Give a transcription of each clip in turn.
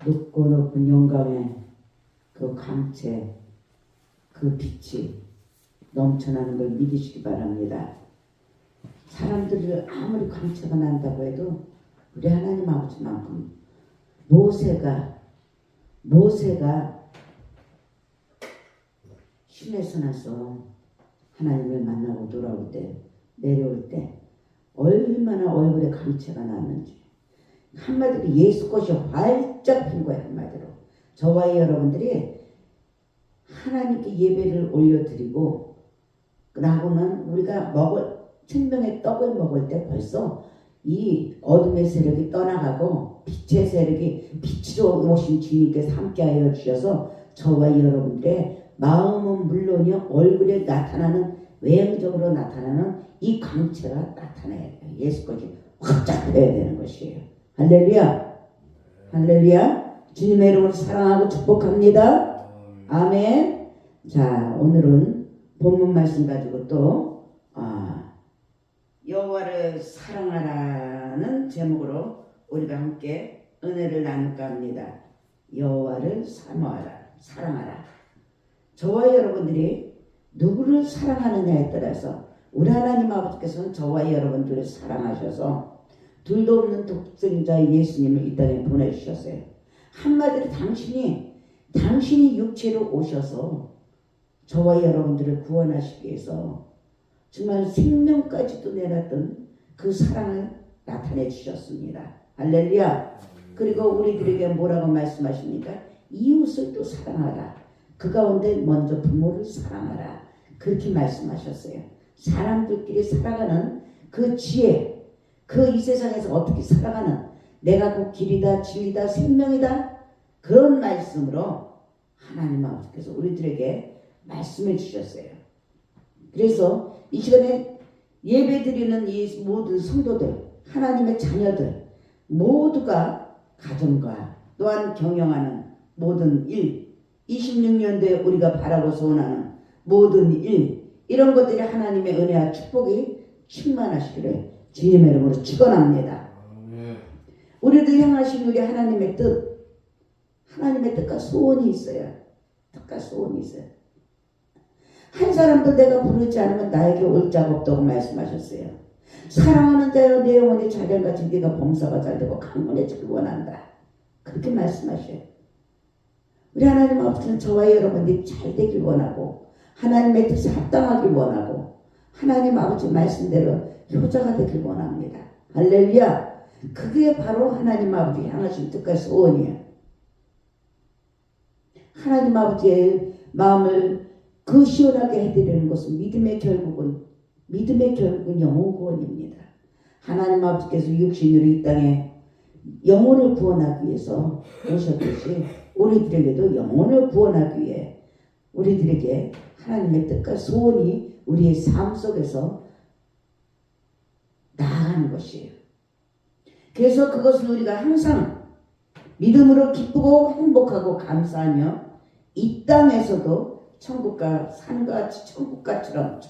높고 높은 영감의 그 광채, 그 빛이 넘쳐나는 걸 믿으시기 바랍니다. 사람들이 아무리 광채가 난다고 해도 우리 하나님 아버지만큼 모세가 신에서 나서 하나님을 만나고 돌아올 때, 내려올 때 얼마나 얼굴에 광채가 났는지, 한마디로 예수꽃이 활짝 핀 거예요. 한마디로 저와 여러분들이 하나님께 예배를 올려드리고 나고는 우리가 생명의 떡을 먹을 때 벌써 이 어둠의 세력이 떠나가고 빛의 세력이 빛으로 오신 주님께서 함께하여 주셔서 저와 여러분들의 마음은 물론이요 얼굴에 나타나는, 외형적으로 나타나는 이 광채가 나타나야 돼요. 예수꽃이 확짝 펴야 되는 것이에요. 할렐루야, 할렐루야. 주님의 이름으로 사랑하고 축복합니다. 아멘. 자, 오늘은 본문 말씀 가지고 또 여호와를 사랑하라는 제목으로 우리가 함께 은혜를 나눌까 합니다. 여호와를 사랑하라. 저와 여러분들이 누구를 사랑하느냐에 따라서 우리 하나님 아버지께서는 저와 여러분들을 사랑하셔서 둘도 없는 독생자 예수님을 이 땅에 보내주셨어요. 한마디로 당신이 육체로 오셔서 저와 여러분들을 구원하시기 위해서 정말 생명까지도 내놨던 그 사랑을 나타내 주셨습니다. 할렐루야. 그리고 우리들에게 뭐라고 말씀하십니까? 이웃을 또 사랑하라. 그 가운데 먼저 부모를 사랑하라. 그렇게 말씀하셨어요. 사람들끼리 살아가는 그 지혜, 그 이 세상에서 어떻게 살아가는, 내가 곧 길이다, 진리다, 생명이다, 그런 말씀으로 하나님 아버지께서 우리들에게 말씀해 주셨어요. 그래서 이 시간에 예배드리는 이 모든 성도들, 하나님의 자녀들 모두가 가정과 또한 경영하는 모든 일, 26년도에 우리가 바라고 소원하는 모든 일, 이런 것들이 하나님의 은혜와 축복이 충만하시기를 주님의 이름으로 축원합니다. 우리들 향하신 우리 하나님의 뜻과 소원이 있어요. 뜻과 소원이 있어요. 한 사람도 내가 부르지 않으면 나에게 올 자가 없다고 말씀하셨어요. 사랑하는 자여 내 영혼이 자결같이 네가 범사가 잘되고 강건해지길 원한다. 그렇게 말씀하셔요. 우리 하나님 아버지는 저와 여러분들이 잘되길 원하고 하나님의 뜻에 합당하길 원하고 하나님 아버지 말씀대로 효자가 되길 원합니다. 할렐루야. 그게 바로 하나님 아버지 향하신 뜻과 소원이에요. 하나님 아버지의 마음을 그 시원하게 해드리는 것은 믿음의 결국은 영혼 구원입니다. 하나님 아버지께서 육신으로 이 땅에 영혼을 구원하기 위해서 오셨듯이 우리들에게도 영혼을 구원하기 위해 우리들에게 하나님의 뜻과 소원이 우리의 삶 속에서 나아가는 것이에요. 그래서 그것을 우리가 항상 믿음으로 기쁘고 행복하고 감사하며 이 땅에서도 천국과 산같이 천국처럼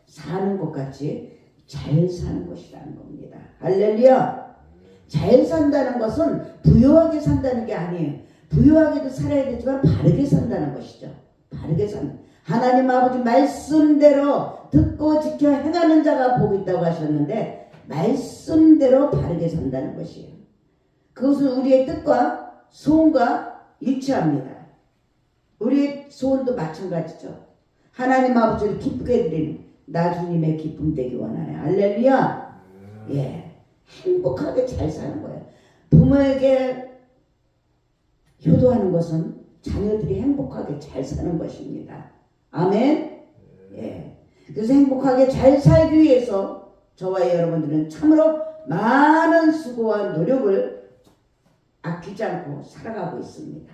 사는 것 같이 잘 사는 것이라는 겁니다. 할렐루야. 잘 산다는 것은 부유하게 산다는 게 아니에요. 부유하게도 살아야 되지만 바르게 산다는 것이죠. 바르게 산다. 하나님 아버지 말씀대로 듣고 지켜 행하는 자가 복이 있다고 하셨는데 말씀대로 바르게 산다는 것이에요. 그것은 우리의 뜻과 소원과 일치합니다. 우리의 소원도 마찬가지죠. 하나님 아버지를 기쁘게 해드리는 나 주님의 기쁨 되기 원하네. 할렐루야. 예, 행복하게 잘 사는 거예요. 부모에게 효도하는 것은 자녀들이 행복하게 잘 사는 것입니다. 아멘. 예. 그래서 행복하게 잘 살기 위해서 저와 여러분들은 참으로 많은 수고와 노력을 아끼지 않고 살아가고 있습니다.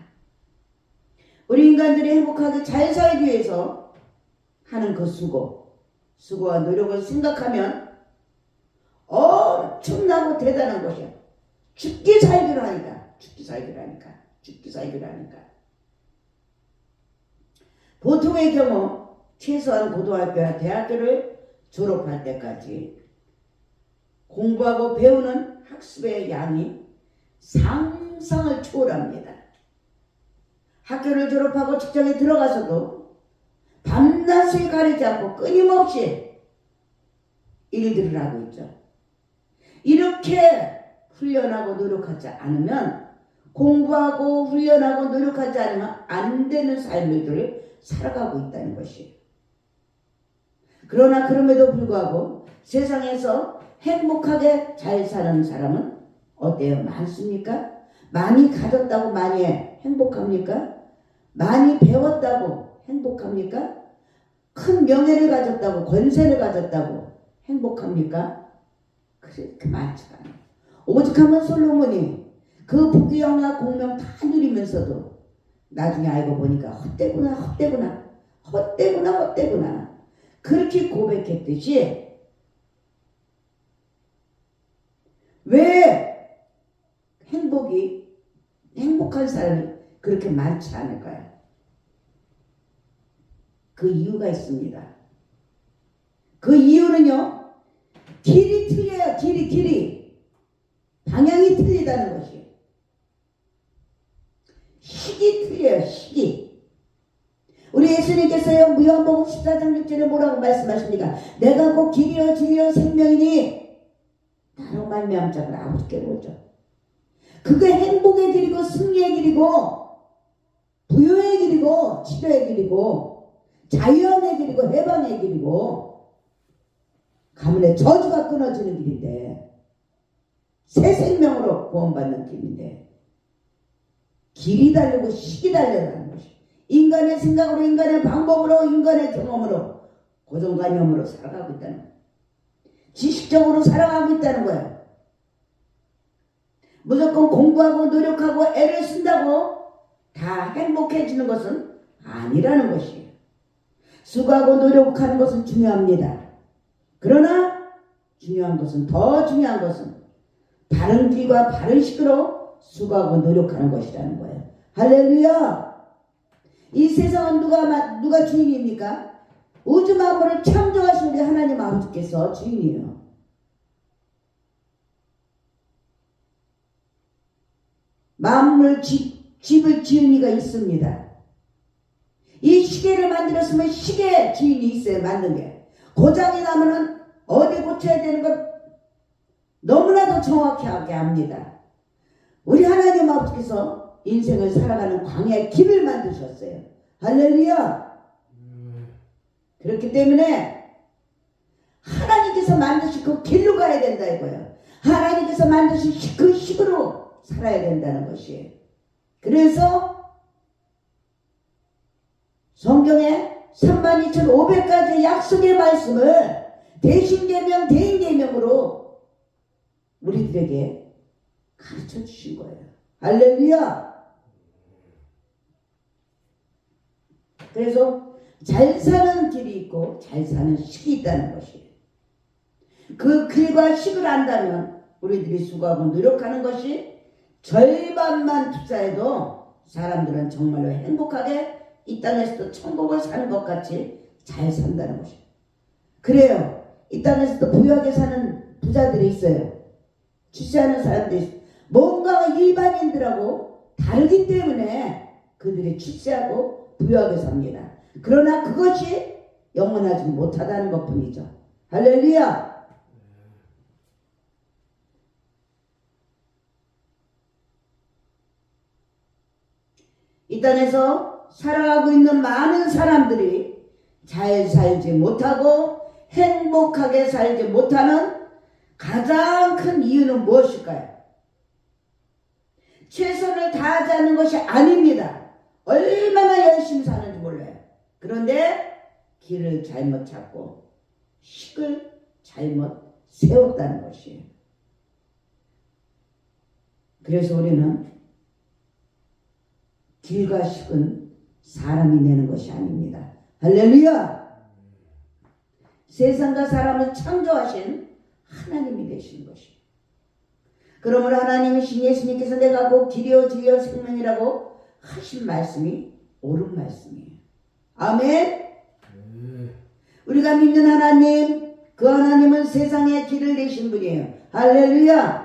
우리 인간들이 행복하게 잘 살기 위해서 하는 그 수고와 노력을 생각하면 엄청나고 대단한 것이야. 죽기 살기로 하니까. 보통의 경우 최소한 고등학교나 대학교를 졸업할 때까지 공부하고 배우는 학습의 양이 상상을 초월합니다. 학교를 졸업하고 직장에 들어가서도 밤낮을 가리지 않고 끊임없이 일들을 하고 있죠. 이렇게 훈련하고 노력하지 않으면, 공부하고 훈련하고 노력하지 않으면 안 되는 삶들을 살아가고 있다는 것이에요. 그러나 그럼에도 불구하고 세상에서 행복하게 잘 사는 사람은 어때요? 많습니까? 많이 가졌다고 많이 행복합니까? 많이 배웠다고 행복합니까? 큰 명예를 가졌다고, 권세를 가졌다고 행복합니까? 그렇게 많지 않아요. 오직하면 솔로몬이 그 부귀영화 공명 다 누리면서도 나중에 알고 보니까 헛되구나 그렇게 고백했듯이, 왜 행복한 사람이 그렇게 많지 않을까요? 그 이유가 있습니다. 그 이유는요, 길이 틀려요. 길이 방향이 틀리다는 것이에요. 식이 틀려요. 식이. 우리 예수님께서요, 요한복음 14장 6절에 뭐라고 말씀하십니까? 내가 곧 길이요 진리요 생명이니 나로 말미암은 자는 아버지께로 오죠. 그게 행복의 길이고 승리의 길이고 부유의 길이고 치료의 길이고 자유함의 길이고 해방의 길이고 가문의 저주가 끊어지는 길인데, 새 생명으로 구원받는 길인데, 길이 다르고 식이 다르다는 것이, 인간의 생각으로, 인간의 방법으로, 인간의 경험으로, 고정관념으로 살아가고 있다는 거예요. 지식적으로 살아가고 있다는 거예요. 무조건 공부하고 노력하고 애를 쓴다고 다 행복해지는 것은 아니라는 것이에요. 수고하고 노력하는 것은 중요합니다. 그러나 더 중요한 것은 바른 길과 바른 식으로 수고하고 노력하는 것이라는 거예요. 할렐루야! 이 세상은 누가 주인입니까? 우주 만물을 창조하신 우리 하나님 아버지께서 주인이에요. 만물 집을 지은 이가 있습니다. 이 시계를 만들었으면 시계 주인이 있어요. 만든 게. 고장이 나면은 어디 고쳐야 되는 것 너무나도 정확하게 압니다. 우리 하나님 아버지께서 인생을 살아가는 광야의 길을 만드셨어요. 할렐루야! 그렇기 때문에 하나님께서 만드신 그 길로 가야 된다 이거예요. 하나님께서 만드신 그 식으로 살아야 된다는 것이에요. 그래서 성경에 32,500가지 약속의 말씀을 대신계명, 대인계명으로 우리들에게 가르쳐 주신 거예요. 할렐루야! 그래서 잘 사는 길이 있고 잘 사는 식이 있다는 것이에요. 그 길과 식을 안다면 우리들이 수고하고 노력하는 것이 절반만 투자해도 사람들은 정말로 행복하게 이 땅에서도 천국을 사는 것 같이 잘 산다는 것이에요. 그래요. 이 땅에서도 부유하게 사는 부자들이 있어요. 출세하는 사람들이 있어요. 뭔가 일반인들하고 다르기 때문에 그들이 출세하고 부유하게 삽니다. 그러나 그것이 영원하지 못하다는 것뿐이죠. 할렐루야! 이 땅에서 살아가고 있는 많은 사람들이 잘 살지 못하고 행복하게 살지 못하는 가장 큰 이유는 무엇일까요? 최선을 다하지 않는 것이 아닙니다. 얼마나 열심히 사는지 몰라요. 그런데 길을 잘못 찾고 식을 잘못 세웠다는 것이에요. 그래서 우리는 길과 식은 사람이 내는 것이 아닙니다. 할렐루야! 세상과 사람을 창조하신 하나님이 되시는 것이에요. 그러므로 하나님이신 예수님께서 내가 곧 길이요 진리요 생명이라고 하신 말씀이 옳은 말씀이에요. 아멘. 우리가 믿는 하나님, 그 하나님은 세상에 길을 내신 분이에요. 할렐루야.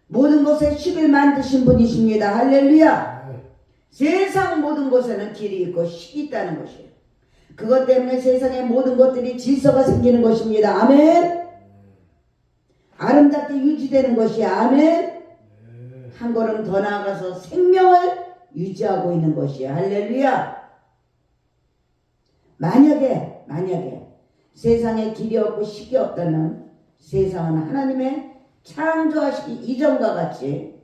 모든 것에 식을 만드신 분이십니다. 할렐루야. 세상 모든 것에는 길이 있고 식이 있다는 것이에요. 그것 때문에 세상의 모든 것들이 질서가 생기는 것입니다. 아멘. 아름답게 유지되는 것이야. 아멘. 한 걸음 더 나아가서 생명을 유지하고 있는 것이야. 할렐루야. 만약에 세상에 길이 없고 식이 없다면 세상은 하나님의 창조하시기 이전과 같이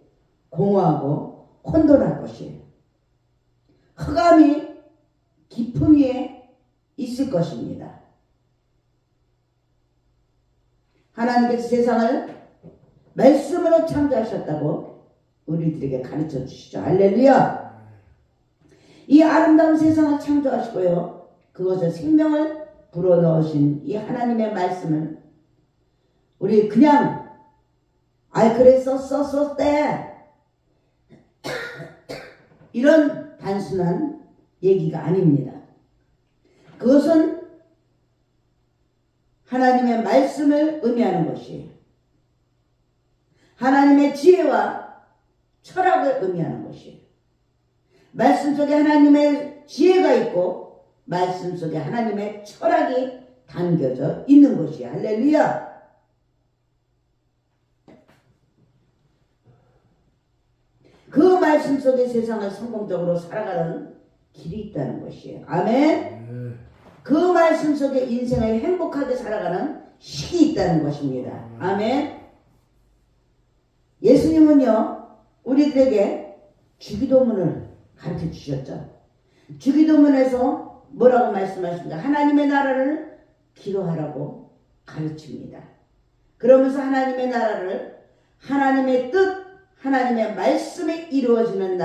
공허하고 혼돈할 것이에요. 흑암이 깊음 위에 있을 것입니다. 하나님께서 세상을 말씀으로 창조하셨다고 우리들에게 가르쳐 주시죠. 할렐루야. 이 아름다운 세상을 창조하시고요, 그것에 생명을 불어넣으신 이 하나님의 말씀을 우리 그냥 그래서 썼대 이런 단순한 얘기가 아닙니다. 그것은 하나님의 말씀을 의미하는 것이에요. 하나님의 지혜와 철학을 의미하는 것이에요. 말씀 속에 하나님의 지혜가 있고 말씀 속에 하나님의 철학이 담겨져 있는 것이에요. 할렐루야. 그 말씀 속에 세상을 성공적으로 살아가는 길이 있다는 것이에요. 아멘. 그 말씀 속에 인생을 행복하게 살아가는 식이 있다는 것입니다. 아멘. 예수님은요, 우리들에게 주기도문을 가르쳐 주셨죠. 주기도문에서 뭐라고 말씀하십니까? 하나님의 나라를 기도하라고 가르칩니다. 그러면서 하나님의 나라를 하나님의 뜻, 하나님의 말씀에 이루어지는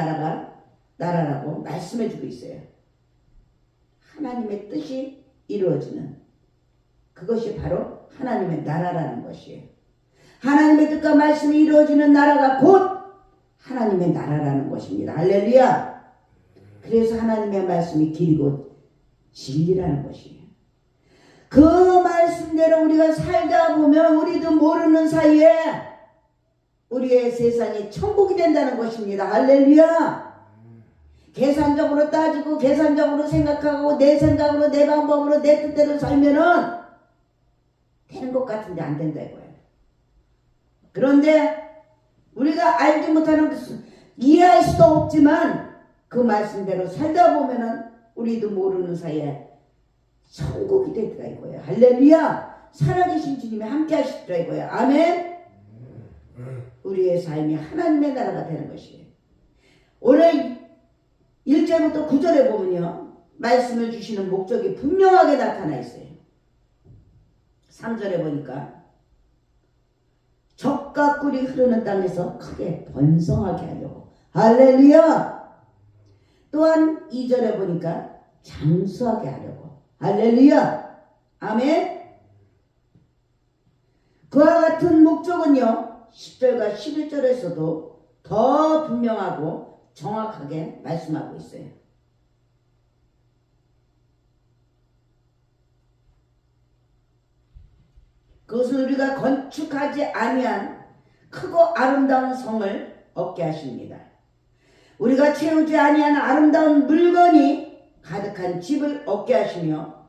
나라라고 말씀해 주고 있어요. 하나님의 뜻이 이루어지는 그것이 바로 하나님의 나라라는 것이에요. 하나님의 뜻과 말씀이 이루어지는 나라가 곧 하나님의 나라라는 것입니다. 할렐루야. 그래서 하나님의 말씀이 길고 진리라는 것이에요. 그 말씀대로 우리가 살다 보면 우리도 모르는 사이에 우리의 세상이 천국이 된다는 것입니다. 할렐루야. 계산적으로 따지고 계산적으로 생각하고 내 생각으로 내 방법으로 내 뜻대로 살면은 되는 것 같은데 안 된다 이거예요. 그런데 우리가 알지 못하는 이해할 수도 없지만 그 말씀대로 살다 보면은 우리도 모르는 사이에 천국이 되더라 이거예요. 할렐루야. 살아계신 주님이 함께 하시더라 이거예요. 아멘. 우리의 삶이 하나님의 나라가 되는 것이에요. 오늘 1절부터 9절에 보면요, 말씀을 주시는 목적이 분명하게 나타나 있어요. 3절에 보니까 젖과 꿀이 흐르는 땅에서 크게 번성하게 하려고. 할렐루야. 또한 2절에 보니까 장수하게 하려고. 할렐루야. 아멘. 그와 같은 목적은요, 10절과 11절에서도 더 분명하고 정확하게 말씀하고 있어요. 그것은 우리가 건축하지 아니한 크고 아름다운 성을 얻게 하십니다. 우리가 채우지 아니한 아름다운 물건이 가득한 집을 얻게 하시며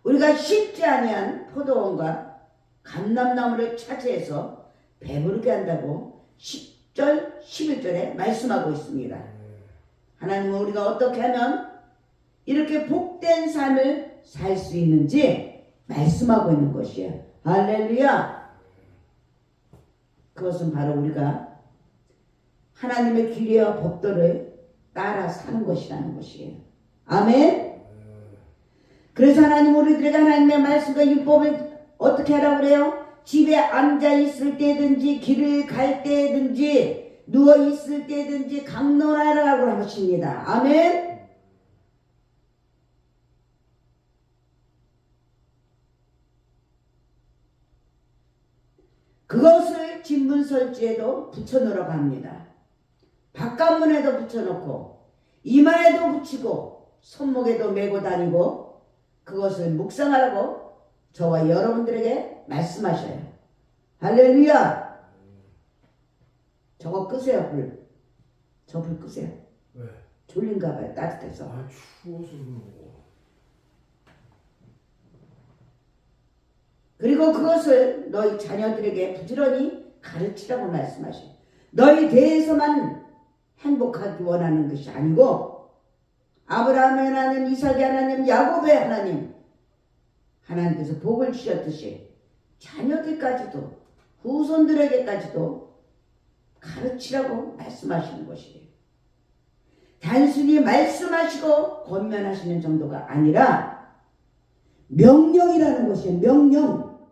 우리가 심지 아니한 포도원과 감람나무를 차지해서 배부르게 한다고 10절, 11절에 말씀하고 있습니다. 하나님은 우리가 어떻게 하면 이렇게 복된 삶을 살 수 있는지 말씀하고 있는 것이에요. 할렐루야. 그것은 바로 우리가 하나님의 규례와 법도를 따라 사는 것이라는 것이에요. 아멘. 그래서 하나님 우리들에게 하나님의 말씀과 율법을 어떻게 하라고 그래요? 집에 앉아 있을 때든지 길을 갈 때든지 누워 있을 때든지 강론하라고 하십니다. 아멘. 그것을 진문설주에도 붙여놓으라고 합니다. 바깥문에도 붙여놓고 이마에도 붙이고 손목에도 메고 다니고 그것을 묵상하라고 저와 여러분들에게 말씀하셔요. 할렐루야. 저거 끄세요, 불. 저 불 끄세요. 왜? 졸린가 봐요, 따뜻해서. 아 추워서 그런 거. 그리고 그것을 너희 자녀들에게 부지런히 가르치라고 말씀하셔요. 너희 대에서만 행복하기 원하는 것이 아니고 아브라함의 하나님, 이삭의 하나님, 야곱의 하나님, 하나님께서 복을 주셨듯이 자녀들까지도 후손들에게까지도 가르치라고 말씀하시는 것이에요. 단순히 말씀하시고 권면하시는 정도가 아니라 명령이라는 것이에요.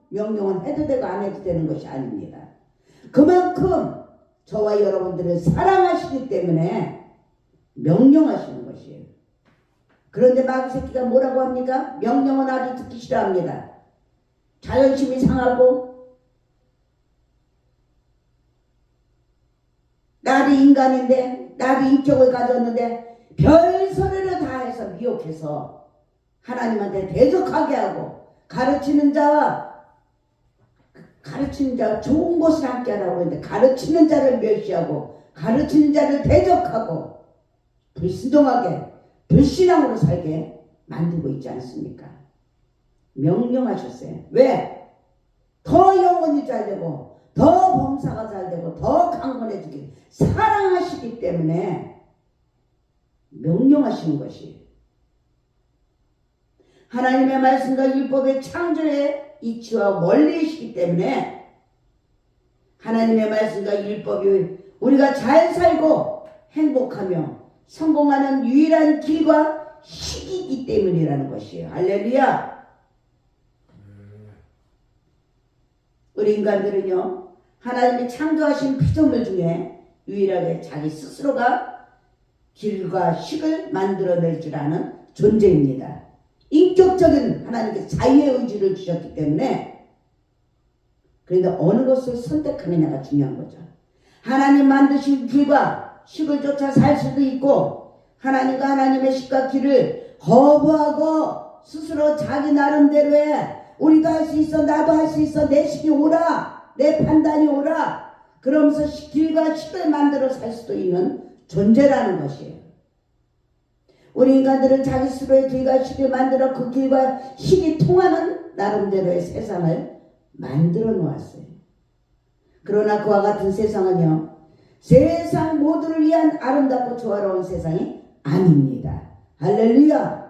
명령은 해도 되고 안 해도 되는 것이 아닙니다. 그만큼 저와 여러분들을 사랑하시기 때문에 명령하시는 것이에요. 그런데 마귀새끼가 뭐라고 합니까? 명령은 아주 듣기 싫어합니다. 자존심이 상하고 나도 인간인데 나도 인격을 가졌는데 별소리를 다 해서 미혹해서 하나님한테 대적하게 하고 가르치는 자와 좋은 것을 함께 하라고 했는데 가르치는 자를 멸시하고 가르치는 자를 대적하고 불순종하게 불신앙으로 살게 만들고 있지 않습니까? 명령하셨어요. 왜? 더 영혼이 잘 되고 더 범사가 잘 되고 더 강건해지기 사랑하시기 때문에 명령하시는 것이 하나님의 말씀과 율법의 창조의 이치와 원리이시기 때문에 하나님의 말씀과 율법이 우리가 잘 살고 행복하며 성공하는 유일한 길과 식이기 때문이라는 것이에요. 할렐루야. 우리 인간들은요 하나님이 창조하신 피조물 중에 유일하게 자기 스스로가 길과 식을 만들어낼 줄 아는 존재입니다. 인격적인 하나님께서 자유의 의지를 주셨기 때문에 그런데 어느 것을 선택하느냐가 중요한 거죠. 하나님 만드신 길과 식을 쫓아 살 수도 있고 하나님과 하나님의 식과 길을 거부하고 스스로 자기 나름대로의 우리도 할 수 있어 나도 할 수 있어 내 식이 옳아 내 판단이 옳아 그러면서 길과 식을 만들어 살 수도 있는 존재라는 것이에요. 우리 인간들은 자기 스스로의 길과 식을 만들어 그 길과 식이 통하는 나름대로의 세상을 만들어 놓았어요. 그러나 그와 같은 세상은요 세상 모두를 위한 아름답고 조화로운 세상이 아닙니다. 할렐루야.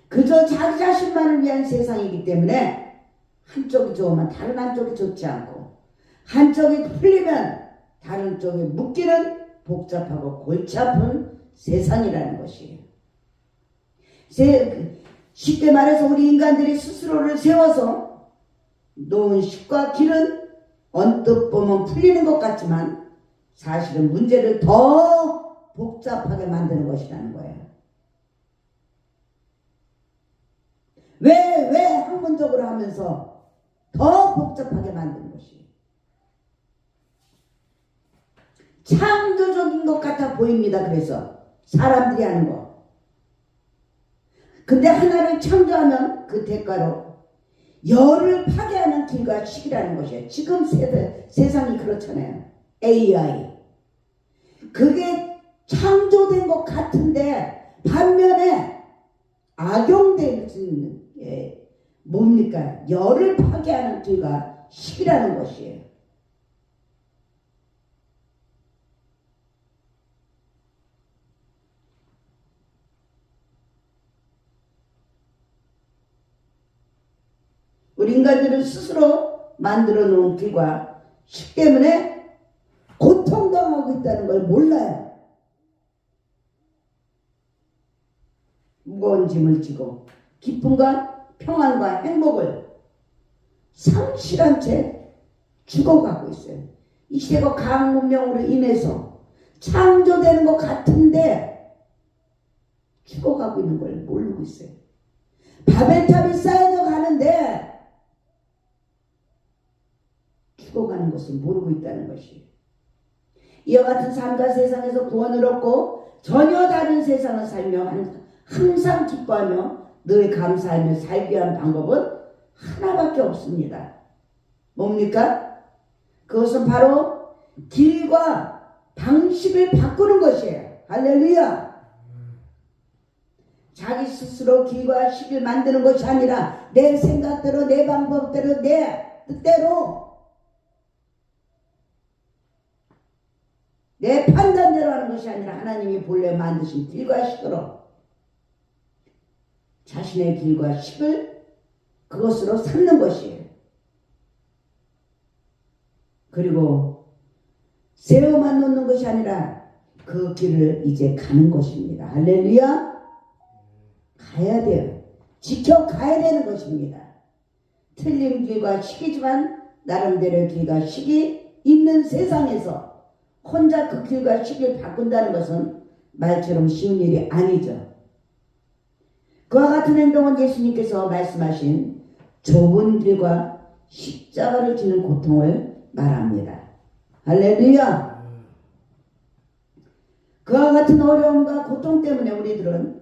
그저 자기 자신만을 위한 세상이기 때문에 한쪽이 좋으면 다른 한쪽이 좋지 않고 한쪽이 풀리면 다른 쪽에 묶이는 복잡하고 골치 아픈 세상이라는 것이에요. 쉽게 말해서 우리 인간들이 스스로를 세워서 놓은 식과 길은 언뜻 보면 풀리는 것 같지만 사실은 문제를 더 복잡하게 만드는 것이라는 거예요. 왜 학문적으로 하면서 더 복잡하게 만드는 것이에요. 창조적인 것 같아 보입니다. 그래서 사람들이 하는 거. 근데 하나를 창조하면 그 대가로 열을 파괴하는 길과 식이라는 것이에요. 지금 세상이 그렇잖아요. AI. 그게 창조된 것 같은데 반면에 악용되는 뭡니까? 열을 파괴하는 길과 식이라는 것이에요. 우리 인간들은 스스로 만들어 놓은 길과 식 때문에 고통당하고 있다는 걸 몰라요. 무거운 짐을 지고 기쁨과 평안과 행복을 상실한 채 죽어가고 있어요. 이 시대가 과학 문명으로 인해서 창조되는 것 같은데 죽어가고 있는 걸 모르고 있어요. 바벨탑이 쌓여져 가는데 죽어가는 것을 모르고 있다는 것이 이와 같은 삶과 세상에서 구원을 얻고 전혀 다른 세상을 살며 항상 기뻐하며 늘 감사하며 살기 위한 방법은 하나밖에 없습니다. 뭡니까? 그것은 바로 길과 방식을 바꾸는 것이에요. 할렐루야. 자기 스스로 길과 식을 만드는 것이 아니라 내 생각대로, 내 방법대로, 내 뜻대로, 내 판단대로 하는 것이 아니라 하나님이 본래 만드신 길과 식으로 자신의 길과 식을 그것으로 삼는 것이에요. 그리고 세워만 놓는 것이 아니라 그 길을 이제 가는 것입니다. 할렐루야. 가야 돼요. 지켜가야 되는 것입니다. 틀린 길과 식이지만 나름대로의 길과 식이 있는 세상에서 혼자 그 길과 식을 바꾼다는 것은 말처럼 쉬운 일이 아니죠. 그와 같은 행동은 예수님께서 말씀하신 좁은 길과 십자가를 지는 고통을 말합니다. 할렐루야. 그와 같은 어려움과 고통 때문에 우리들은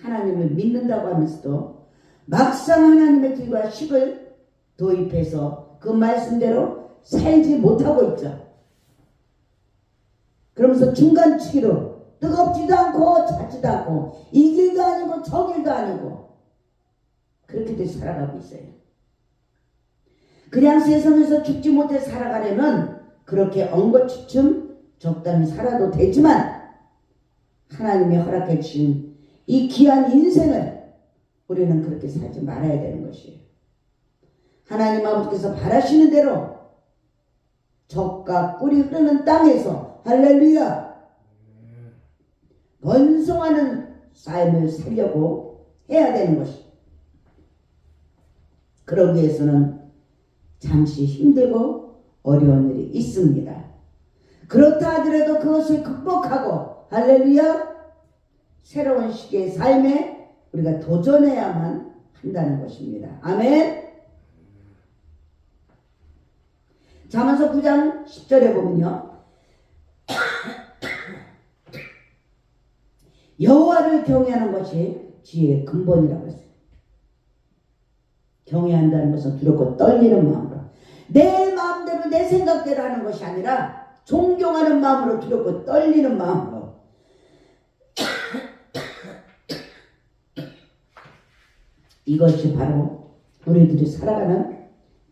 하나님을 믿는다고 하면서도 막상 하나님의 길과 식을 도입해서 그 말씀대로 살지 못하고 있죠. 그러면서 중간치기로 뜨겁지도 않고 잦지도 않고 이 길도 아니고 저 길도 아니고 그렇게들 살아가고 있어요. 그냥 세상에서 죽지 못해 살아가려면 그렇게 엉거주춤 적당히 살아도 되지만 하나님이 허락해 주신 이 귀한 인생을 우리는 그렇게 살지 말아야 되는 것이에요. 하나님 아버지께서 바라시는 대로 적과 꿀이 흐르는 땅에서 할렐루야 번성하는 삶을 살려고 해야 되는 것이에요. 그러기 위해서는 잠시 힘들고 어려운 일이 있습니다. 그렇다 하더라도 그것을 극복하고 할렐루야 새로운 시기의 삶에 우리가 도전해야만 한다는 것입니다. 아멘. 잠언서 9장 10절에 보면요. 여호와를 경외하는 것이 지혜의 근본이라고 했어요. 경외한다는 것은 두렵고 떨리는 마음으로 내 마음대로 내 생각대로 하는 것이 아니라 존경하는 마음으로 두렵고 떨리는 마음으로 이것이 바로 우리들이 살아가는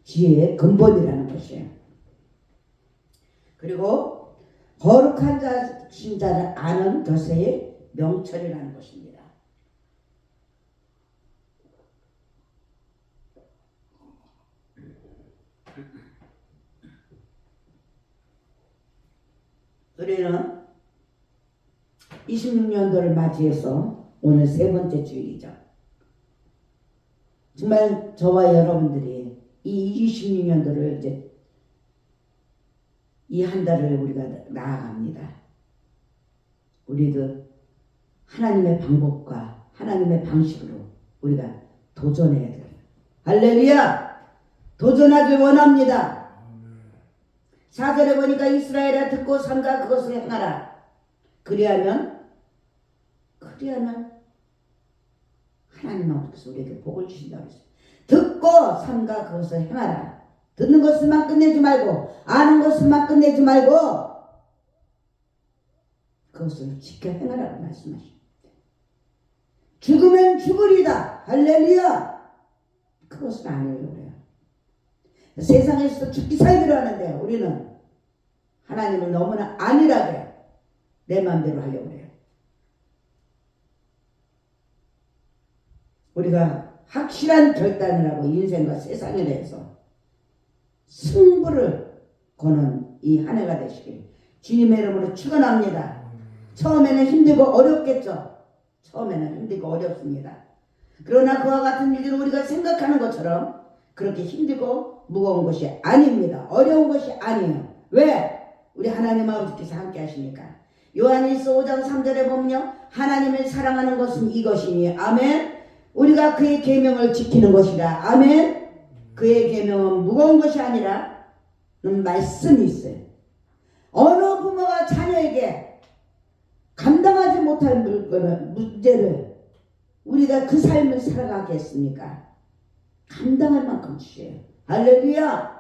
지혜의 근본이라는 것이에요. 그리고 거룩한 자신 자를 아는 것의 명철이라는 것입니다. 우리는 26년도를 맞이해서 오늘 세 번째 주일이죠. 정말 저와 여러분들이 이 26년도를 이제 이 한 달을 우리가 나아갑니다. 우리도 하나님의 방법과 하나님의 방식으로 우리가 도전해야 돼요. 할렐루야! 도전하길 원합니다. 4절에 보니까 이스라엘아 듣고 삼가 그것을 행하라. 그리하면 하나님 아버지께서 우리에게 복을 주신다고 했어요. 듣고 삼가 그것을 행하라. 듣는 것을만 끝내지 말고 아는 것을만 끝내지 말고 그것을 지켜 행하라고 말씀하십니다. 죽으면 죽으리다. 할렐루야. 그것을 안 하려고 해요. 세상에서도 죽기 살기로 하는데 우리는 하나님을 너무나 안일하게 내 마음대로 하려고 해요. 우리가 확실한 결단을 하고 인생과 세상에 대해서 승부를 거는 이 한 해가 되시길 주님의 이름으로 축원합니다. 처음에는 힘들고 어렵겠죠. 처음에는 힘들고 어렵습니다. 그러나 그와 같은 일들은 우리가 생각하는 것처럼 그렇게 힘들고 무거운 것이 아닙니다. 어려운 것이 아니에요. 왜? 우리 하나님 아버지께서 함께 하시니까. 요한일서 5장 3절에 보면요. 하나님을 사랑하는 것은 이것이니 아멘. 우리가 그의 계명을 지키는 것이라 아멘. 그의 계명은 무거운 것이 아니라 말씀이 있어요. 어느 부모가 자녀에게 감당하지 못할 문제를 우리가 그 삶을 살아가겠습니까? 감당할 만큼 주셔요. 할렐루야.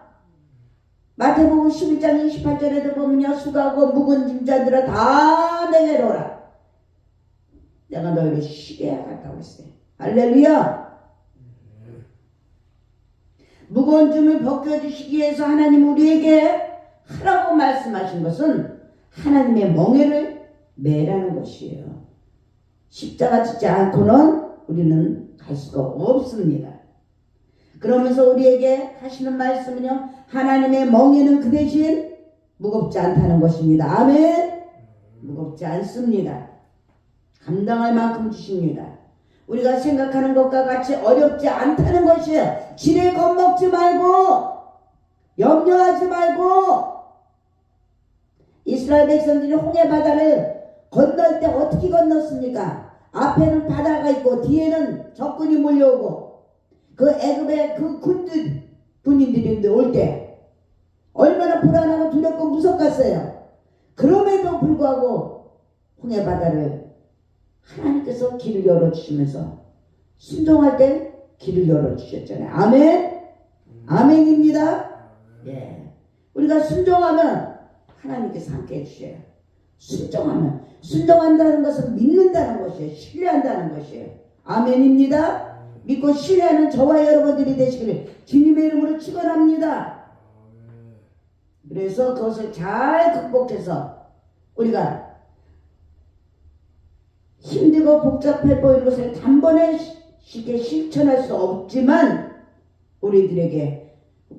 마태복음 11장 28절에도 보면요. 수고하고 묵은 짐자들아 다 내게로 오라. 내가 너희를 쉬게 하겠다고 했어요. 할렐루야. 무거운 짐을 벗겨주시기 위해서 하나님 우리에게 하라고 말씀하신 것은 하나님의 멍에를 매라는 것이에요. 십자가 지지 않고는 우리는 갈 수가 없습니다. 그러면서 우리에게 하시는 말씀은요. 하나님의 멍에는 그 대신 무겁지 않다는 것입니다. 아멘. 무겁지 않습니다. 감당할 만큼 주십니다. 우리가 생각하는 것과 같이 어렵지 않다는 것이에요. 지레 겁먹지 말고 염려하지 말고. 이스라엘 백성들이 홍해 바다를 건널 때 어떻게 건넜습니까? 앞에는 바다가 있고 뒤에는 적군이 몰려오고 그 애굽의 그 군인들이 올 때 얼마나 불안하고 두렵고 무섭겠어요. 그럼에도 불구하고 홍해 바다를 하나님께서 길을 열어주시면서 순종할 때 길을 열어주셨잖아요. 아멘. 아멘입니다. 예. 우리가 순종하면 하나님께서 함께 해주셔요. 순종한다는 것은 믿는다는 것이에요. 신뢰한다는 것이에요. 아멘입니다. 믿고 신뢰하는 저와 여러분들이 되시기를 주님의 이름으로 축원합니다. 그래서 그것을 잘 극복해서 우리가 힘들고 복잡해 보이는 것을 단번에 쉽게 실천할 수 없지만 우리들에게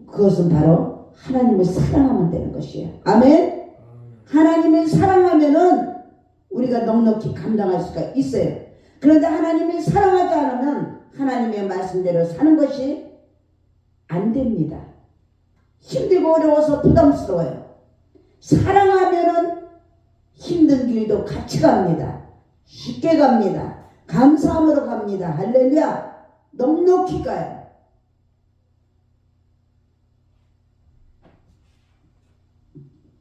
그것은 바로 하나님을 사랑하면 되는 것이에요. 아멘. 하나님을 사랑하면은 우리가 넉넉히 감당할 수가 있어요. 그런데 하나님을 사랑하지 않으면 하나님의 말씀대로 사는 것이 안 됩니다. 힘들고 어려워서 부담스러워요. 사랑하면은 힘든 길도 같이 갑니다. 쉽게 갑니다. 감사함으로 갑니다. 할렐루야. 넉넉히 가요.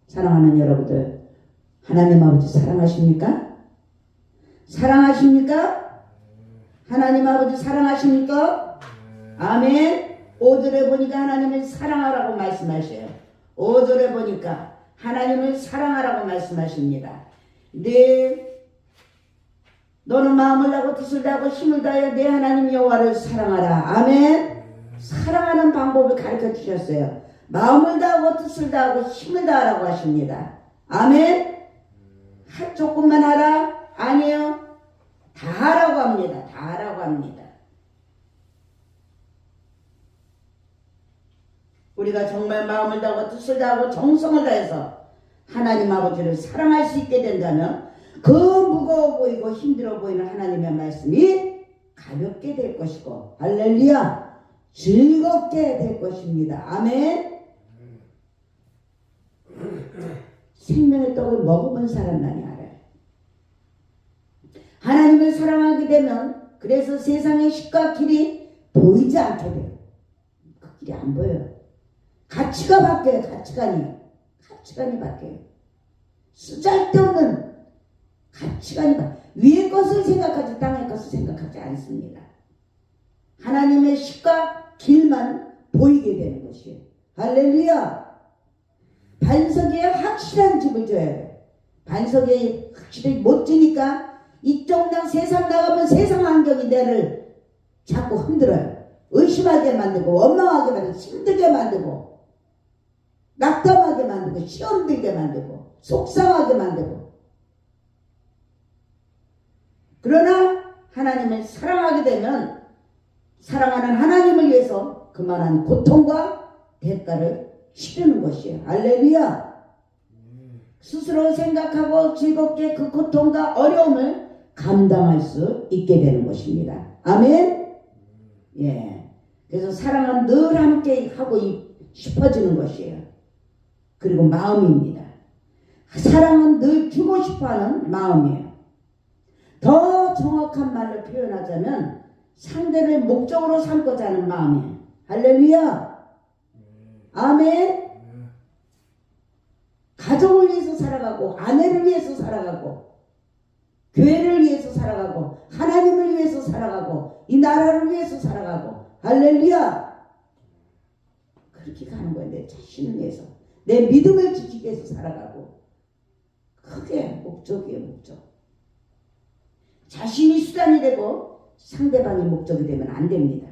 사랑하는 여러분들, 하나님 아버지 사랑하십니까? 사랑하십니까? 하나님 아버지 사랑하십니까? 아멘. 5절에 보니까 하나님을 사랑하라고 말씀하셔요. 5절에 보니까 하나님을 사랑하라고 말씀하십니다. 네, 너는 마음을 다하고 뜻을 다하고 힘을 다하여 내 하나님 여호와를 사랑하라. 아멘. 사랑하는 방법을 가르쳐 주셨어요. 마음을 다하고 뜻을 다하고 힘을 다하라고 하십니다. 아멘. 조금만 하라? 아니에요. 다 하라고 합니다. 다 하라고 합니다. 우리가 정말 마음을 다하고 뜻을 다하고 정성을 다해서 하나님 아버지를 사랑할 수 있게 된다면 그 무거워 보이고 힘들어 보이는 하나님의 말씀이 가볍게 될 것이고 할렐루야 즐겁게 될 것입니다. 아멘. 생명의 떡을 먹어본 사람만이 알아요. 하나님을 사랑하게 되면 그래서 세상의 식과 길이 보이지 않게 돼요. 그 길이 안 보여요. 가치가 바뀌어요. 가치관이 바뀌어요. 쓰잘데없는 가치관이 바뀌어요. 위의 것을 생각하지 땅의 것을 생각하지 않습니다. 하나님의 식과 길만 보이게 되는 것이에요. 할렐루야. 반석에 확실한 집을 줘야 돼요. 반석에 확실히 못 지니까 이쪽 세상 나가면 세상 환경이 내를 자꾸 흔들어요. 의심하게 만들고 원망하게 만들고 힘들게 만들고 낙담하게 만들고 시험 들게 만들고 속상하게 만들고. 그러나 하나님을 사랑하게 되면 사랑하는 하나님을 위해서 그만한 고통과 대가를 치르는 것이에요. 할렐루야. 스스로 생각하고 즐겁게 그 고통과 어려움을 감당할 수 있게 되는 것입니다. 아멘. 예. 그래서 사랑은 늘 함께 하고 싶어지는 것이에요. 그리고 마음입니다. 사랑은 늘 주고 싶어하는 마음이에요. 더 정확한 말로 표현하자면 상대를 목적으로 삼고자 하는 마음이에요. 할렐루야. 아멘. 가족을 위해서 살아가고 아내를 위해서 살아가고 교회를 위해서 살아가고 하나님을 위해서 살아가고 이 나라를 위해서 살아가고 할렐루야. 그렇게 가는 거예요. 내 자신을 위해서. 내 믿음을 지키기 위해서 살아가고, 그게 목적이에요. 목적. 자신이 수단이 되고 상대방이 목적이 되면 안 됩니다.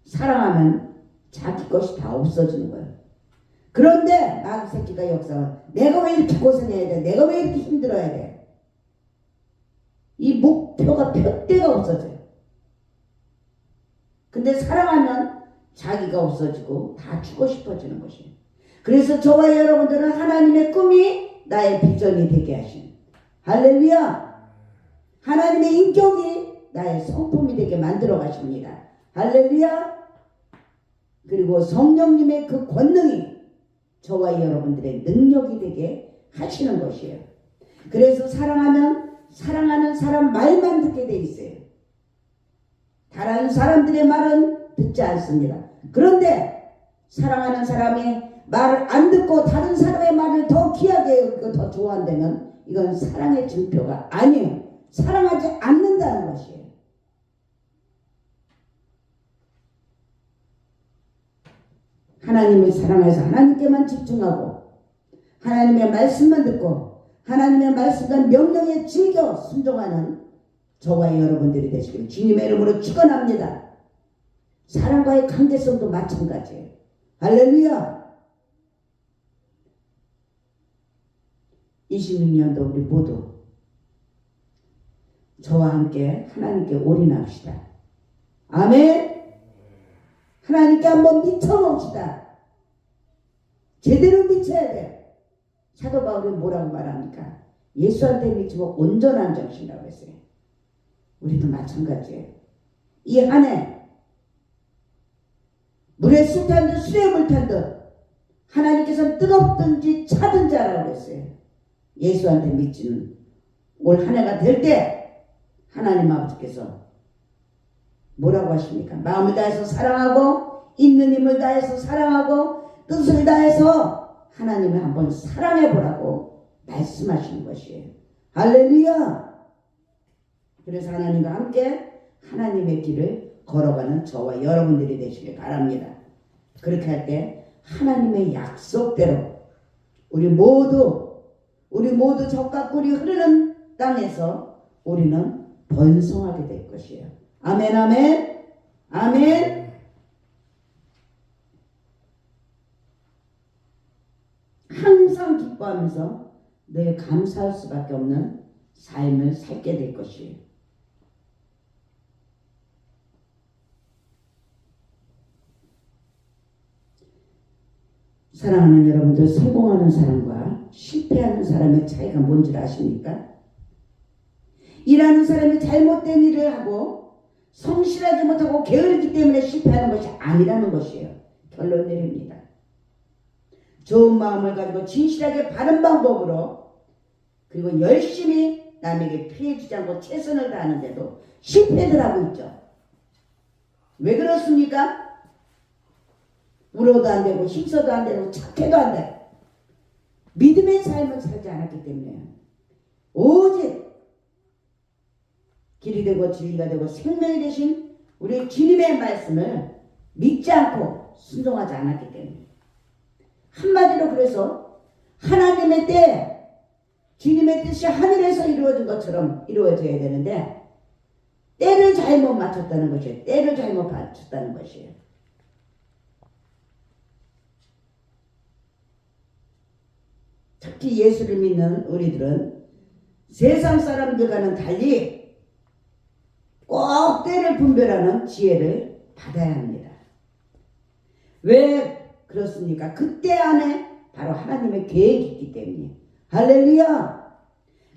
사랑하면 자기 것이 다 없어지는 거예요. 그런데 마귀 새끼가 역사는 내가 왜 이렇게 고생해야 돼? 내가 왜 이렇게 힘들어야 돼? 이 목표가 푯대가 없어져요. 근데 사랑하면 자기가 없어지고 다 주고 싶어지는 것이에요. 그래서 저와 여러분들은 하나님의 꿈이 나의 비전이 되게 하신, 할렐루야, 하나님의 인격이 나의 성품이 되게 만들어 가십니다. 할렐루야. 그리고 성령님의 그 권능이 저와 여러분들의 능력이 되게 하시는 것이에요. 그래서 사랑하면 사랑하는 사람 말만 듣게 돼 있어요. 다른 사람들의 말은 듣지 않습니다. 그런데 사랑하는 사람의 말을 안 듣고 다른 사람의 말을 더 귀하게 여기고 더 좋아한다면 이건 사랑의 증표가 아니에요. 사랑하지 않는다는 것이에요. 하나님을 사랑해서 하나님께만 집중하고 하나님의 말씀만 듣고 하나님의 말씀과 명령에 즐겨 순종하는 저와 여러분들이 되시길 주님의 이름으로 축원합니다. 사랑과의 관계성도 마찬가지예요. 할렐루야. 26년도 우리 모두 저와 함께 하나님께 올인합시다. 아멘. 하나님께 한번 미쳐봅시다. 제대로 미쳐야 돼. 사도 바울이 뭐라고 말합니까? 예수한테 미치고 온전한 정신이라고 했어요. 우리도 마찬가지예요. 이 한 해 물에 술 탄 듯 술에 물 탄 듯 하나님께서는 뜨겁든지 차든지 하라고 했어요. 예수한테 미치는 올 한 해가 될 때 하나님 아버지께서 뭐라고 하십니까? 마음을 다해서 사랑하고 있는 힘을 다해서 사랑하고 뜻을 다해서 하나님을 한번 사랑해보라고 말씀하시는 것이에요. 할렐루야. 그래서 하나님과 함께 하나님의 길을 걸어가는 저와 여러분들이 되시길 바랍니다. 그렇게 할 때 하나님의 약속대로 우리 모두 젖과 꿀이 흐르는 땅에서 우리는 번성하게 될 것이에요. 아멘, 아멘, 아멘. 항상 기뻐하면서 늘 감사할 수밖에 없는 삶을 살게 될 것이에요. 사랑하는 여러분들, 성공하는 사람과 실패하는 사람의 차이가 뭔지 아십니까? 일하는 사람이 잘못된 일을 하고 성실하지 못하고 게으르기 때문에 실패하는 것이 아니라는 것이에요. 결론 내립니다. 좋은 마음을 가지고 진실하게 바른 방법으로 그리고 열심히 남에게 피해 주지 않고 최선을 다하는데도 실패들 하고 있죠. 왜 그렇습니까? 울어도 안 되고 힘써도 안 되고 착해도 안 돼. 믿음의 삶을 살지 않았기 때문에 오직 길이 되고 진리가 되고 생명이 되신 우리 주님의 말씀을 믿지 않고 순종하지 않았기 때문에, 한마디로 그래서 하나님의 때 주님의 뜻이 하늘에서 이루어진 것처럼 이루어져야 되는데 때를 잘못 맞췄다는 것이에요. 때를 잘못 맞췄다는 것이에요. 특히 예수를 믿는 우리들은 세상 사람들과는 달리 꼭 때를 분별하는 지혜를 받아야 합니다. 왜 그렇습니까? 그때 안에 바로 하나님의 계획이 있기 때문에. 할렐루야.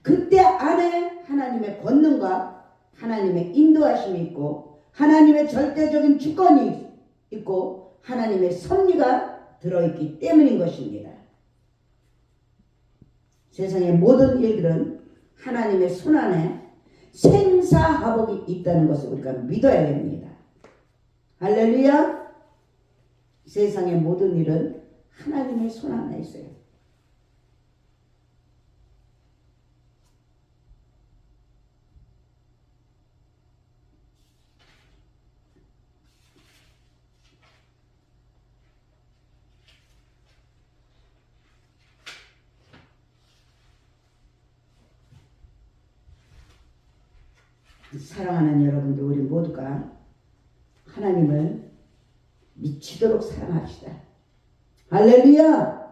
그때 안에 하나님의 권능과 하나님의 인도하심이 있고 하나님의 절대적인 주권이 있고 하나님의 섭리가 들어있기 때문인 것입니다. 세상의 모든 일들은 하나님의 손안에 생사화복이 있다는 것을 우리가 믿어야 됩니다. 할렐루야. 세상의 모든 일은 하나님의 손안에 있어요. 사랑하는 여러분들, 우리 모두가 하나님을 미치도록 사랑합시다. 할렐루야!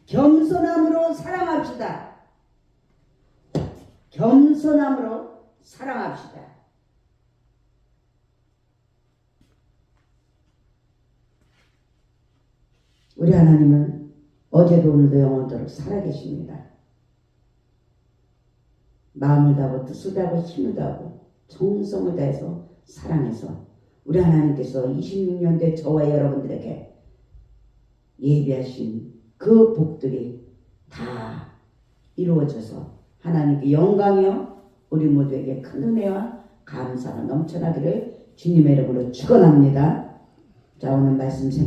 겸손함으로 사랑합시다. 겸손함으로 사랑합시다. 우리 하나님은 어제도 오늘도 영원토록 살아계십니다. 마음을 다하고 뜻을 다하고 힘을 다하고 정성을 다해서 사랑해서 우리 하나님께서 26년대 저와 여러분들에게 예비하신 그 복들이 다 이루어져서 하나님께 영광이요 우리 모두에게 큰 은혜와 감사가 넘쳐나기를 주님의 이름으로 축원합니다. 자, 오늘 말씀